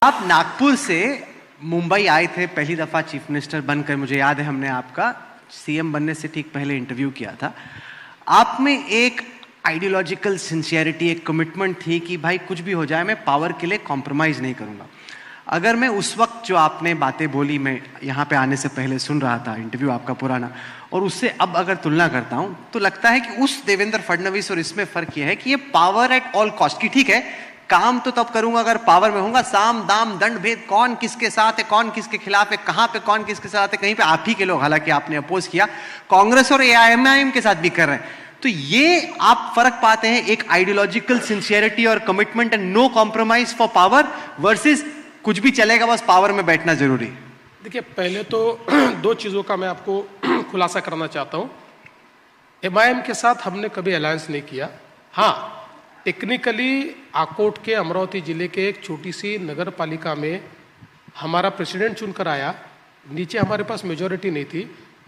आप नागपुर से मुंबई आए थे पहली दफा चीफ मिनिस्टर बनकर। मुझे याद है हमने आपका सीएम बनने से ठीक पहले इंटरव्यू किया था। आप में एक आइडियोलॉजिकल सिंसियरिटी, एक कमिटमेंट थी कि भाई कुछ भी हो जाए मैं पावर के लिए कॉम्प्रोमाइज नहीं करूंगा। अगर मैं उस वक्त जो आपने बातें बोली, मैं यहाँ पे आने से पहले सुन रहा था इंटरव्यू आपका पुराना, और उससे अब अगर तुलना करता हूं तो लगता है कि उस देवेंद्र फडणवीस और इसमें फर्क यह है कि ये पावर एट ऑल कॉस्ट की, ठीक है काम तो तब करूंगा अगर पावर में होऊंगा, साम दाम दंड भेद, कौन किसके साथ है, कौन किसके खिलाफ है, कहां पे कौन किसके साथ है, कहीं पे आप ही के लोग, हालांकि आपने अपोज किया, कांग्रेस और एआईएमआईएम के साथ भी कर रहे हैं। तो ये आप फर्क पाते हैं, एक आइडियोलॉजिकल सिंसियरिटी और commitment and no compromise for power versus कुछ भी चलेगा बस पावर में बैठना जरूरी। देखिए, पहले तो दो चीजों का मैं आपको खुलासा करना चाहता हूं। एमआईएम के साथ हमने कभी अलायंस नहीं किया। हाँ, टेक्निकली आकोट के अमरावती जिले के एक छोटी सी नगर पालिका में हमारा प्रेसिडेंट चुनकर आया, नीचे हमारे पास मेजॉरिटी नहीं थी,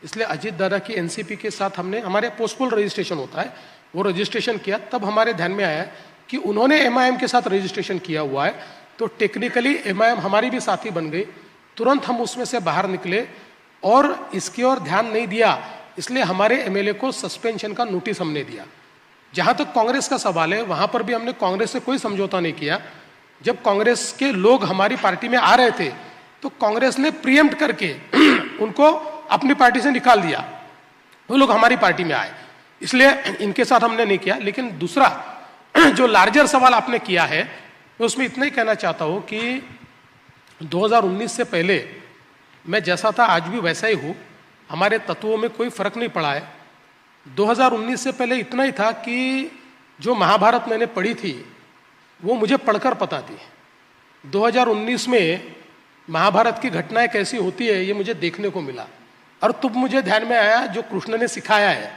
इसलिए अजीत दादा की एनसीपी के साथ हमने, हमारे पोस्टपोल रजिस्ट्रेशन होता है, वो रजिस्ट्रेशन किया। तब हमारे ध्यान में आया कि उन्होंने एमआईएम के साथ रजिस्ट्रेशन किया हुआ है, तो टेक्निकली एमआईएम हमारी भी साथी बन गई। तुरंत हम उसमें से बाहर निकले और इसकी ओर ध्यान नहीं दिया, इसलिए हमारे एमएलए को सस्पेंशन का नोटिस हमने दिया। जहां तक कांग्रेस का सवाल है, वहां पर भी हमने कांग्रेस से कोई समझौता नहीं किया। जब कांग्रेस के लोग हमारी पार्टी में आ रहे थे तो कांग्रेस ने प्रीएम्प्ट करके उनको अपनी पार्टी से निकाल दिया, वो लोग हमारी पार्टी में आए, इसलिए इनके साथ हमने नहीं किया। लेकिन दूसरा जो लार्जर सवाल आपने किया है, मैं उसमें इतना ही कहना चाहता हूं कि 2019 से पहले मैं जैसा था आज भी वैसा ही हूं, हमारे तत्वों में कोई फर्क नहीं पड़ा है। 2019 से पहले इतना ही था कि जो महाभारत मैंने पढ़ी थी वो मुझे पढ़कर पता थी। 2019 में महाभारत की घटनाएं कैसी होती है ये मुझे देखने को मिला, और तब मुझे ध्यान में आया जो कृष्ण ने सिखाया है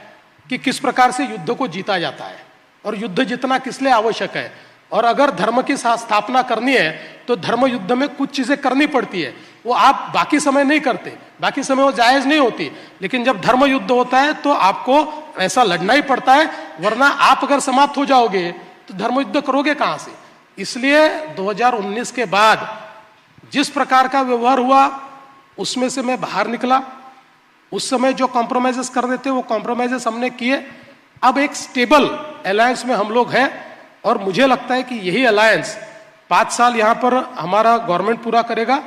कि किस प्रकार से युद्ध को जीता जाता है और युद्ध जितना किस लिए आवश्यक है, और अगर धर्म की स्थापना करनी है तो धर्म युद्ध में कुछ चीजें करनी पड़ती है, वो आप बाकी समय नहीं करते, बाकी समय वो जायज नहीं होती, लेकिन जब धर्म युद्ध होता है तो आपको ऐसा लड़ना ही पड़ता है, वरना आप अगर समाप्त हो जाओगे तो धर्म युद्ध करोगे कहां से। इसलिए 2019 के बाद जिस प्रकार का व्यवहार हुआ उसमें से मैं बाहर निकला। उस समय जो कॉम्प्रोमाइजेस कर रहे थे वो कॉम्प्रोमाइजेस हमने किए। अब एक स्टेबल अलायंस में हम लोग हैं, और मुझे लगता है कि यही अलायंस 5 साल यहां पर हमारा गवर्नमेंट पूरा करेगा।